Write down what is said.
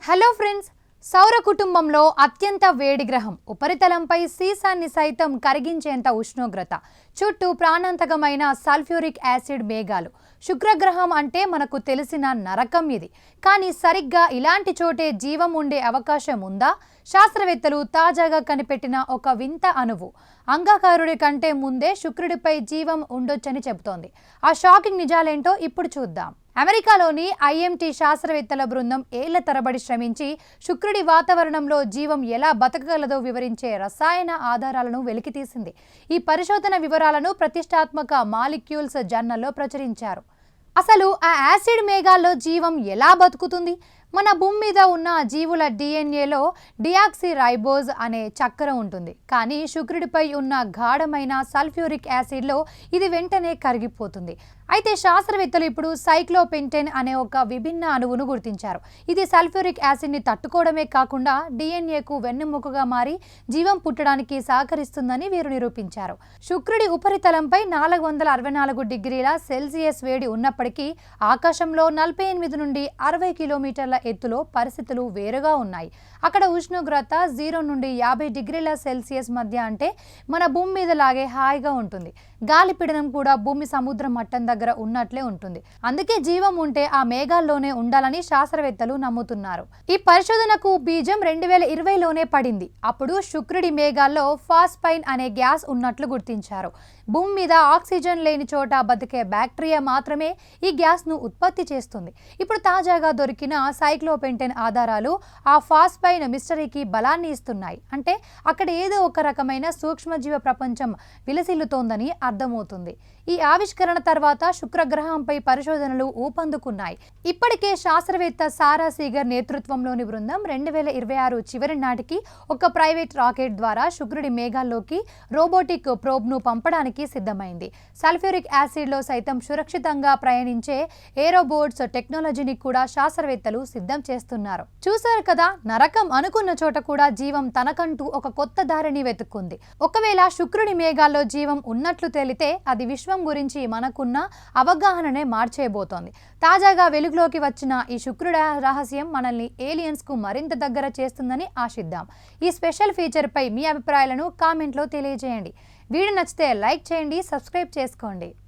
Hello friends, సౌర కుటుంబంలో అత్యంత వేడి గ్రహం, ఉపరితలంపై సీసాన్ని సైతం కరిగించేంత ఉష్ణోగ్రత, చుట్టూ ప్రాణాంతకమైన సల్ఫ్యూరిక్ యాసిడ్ మేఘాలు. శుక్రగ్రహం అంటే మనకు తెలిసిన నరకం ఇది. కానీ సరిగ్గా ఇలాంటి చోటే జీవం ఉండే అవకాశం ఉందా? శాస్త్రవేత్తలు తాజాగా కనిపెట్టిన ఒక వింత అణువు అంగాకారుడి కంటే ముందే శుక్రుడిపై జీవం ఉండొచ్చని చెబుతోంది. ఆ షాకింగ్ నిజాలేంటో ఇప్పుడు చూద్దాం. అమెరికాలోని ఐఎంటీ శాస్త్రవేత్తల బృందం ఏళ్ల తరబడి శ్రమించి శుక్రుడి వాతావరణంలో జీవం ఎలా బతకగలదో వివరించే రసాయన ఆధారాలను వెలికితీసింది. ఈ పరిశోధన వివరాలను ప్రతిష్టాత్మక మాలిక్యూల్స్ జర్నల్లో ప్రచురించారు. అసలు ఆ యాసిడ్ మేఘాల్లో జీవం ఎలా బతుకుతుంది? మన భూమి మీద ఉన్న జీవుల డిఎన్ఏలో డియాక్సిరైబోజ్ అనే చక్కెర ఉంటుంది. కానీ శుక్రుడిపై ఉన్న గాఢమైన సల్ఫ్యూరిక్ యాసిడ్లో ఇది వెంటనే కరిగిపోతుంది. అయితే శాస్త్రవేత్తలు ఇప్పుడు సైక్లోపెంటేన్ అనే ఒక విభిన్న అణువును గుర్తించారు. ఇది సల్ఫ్యూరిక్ యాసిడ్ని తట్టుకోవడమే కాకుండా డిఎన్ఏకు వెన్నెముకగా మారి జీవం పుట్టడానికి సహకరిస్తుందని వీరు నిరూపించారు. శుక్రుడి ఉపరితలంపై 464 డిగ్రీల సెల్సియస్ వేడి ఉన్నప్పటికీ ఆకాశంలో 48 నుండి 60 కిలోమీటర్ల ఎత్తులో పరిస్థితులు వేరుగా ఉన్నాయి. అక్కడ ఉష్ణోగ్రత 0 నుండి 50 డిగ్రీల సెల్సియస్ మధ్య, అంటే మన భూమి మీద లాగే హాయిగా ఉంటుంది. గాలి పీడనం కూడా భూమి సముద్ర మట్టం దగ్గర ఉన్నట్లే ఉంటుంది. అందుకే జీవం ఉంటే ఆ మేఘాల్లోనే ఉండాలని శాస్త్రవేత్తలు నమ్ముతున్నారు. ఈ పరిశోధనకు బీజం 2020లోనే పడింది. అప్పుడు శుక్రుడి మేఘాల్లో ఫాస్పైన్ అనే గ్యాస్ ఉన్నట్లు గుర్తించారు. భూమి మీద ఆక్సిజన్ లేని చోట బతికే బ్యాక్టీరియా మాత్రమే ఈ గ్యాస్ను ఉత్పత్తి చేస్తుంది. ఇప్పుడు తాజాగా దొరికిన సైక్లోపెంటేన్ ఆధారాలు ఆ ఫాస్పైన్ మిస్టరీకి బలాన్ని ఇస్తున్నాయి. అంటే అక్కడ ఏదో ఒక రకమైన సూక్ష్మజీవ ప్రపంచం విలసిల్లుతోందని అర్థమవుతుంది. ఈ ఆవిష్కరణ తర్వాత శుక్రగ్రహంపై పరిశోధనలు ఊపందుకున్నాయి. ఇప్పటికే శాస్త్రవేత్త సారా సీగర్ నేతృత్వంలోని బృందం 2026 చివరి నాటికి ఒక ప్రైవేట్ రాకెట్ ద్వారా శుక్రుడి మేఘాల్లోకి రోబోటిక్ ప్రోబ్ను పంపడానికి సిద్ధమైంది. సల్ఫ్యూరిక్ యాసిడ్లో సైతం సురక్షితంగా ప్రయాణించే ఏరోబోట్స్ టెక్నాలజీని కూడా శాస్త్రవేత్తలు సిద్ధం చేస్తున్నారు. చూశారు కదా, నరకం అనుకున్న చోట కూడా జీవం తనకంటూ ఒక కొత్త దారిని వెతుక్కుంది. ఒకవేళ శుక్రుడి మేఘాల్లో జీవం ఉన్నట్లు తేలితే అది విశ్వం గురించి మనకున్న అవగాహననే మార్చేయబోతోంది. తాజాగా వెలుగులోకి వచ్చిన ఈ శుక్రుడి రహస్యం మనల్ని ఏలియన్స్ కు మరింత దగ్గర చేస్తుందని ఆశిద్దాం. ఈ స్పెషల్ ఫీచర్ పై మీ అభిప్రాయాలను కామెంట్లో తెలియజేయండి. వీడియో నచ్చితే లైక్ చేయండి, సబ్స్క్రైబ్ చేసుకోండి.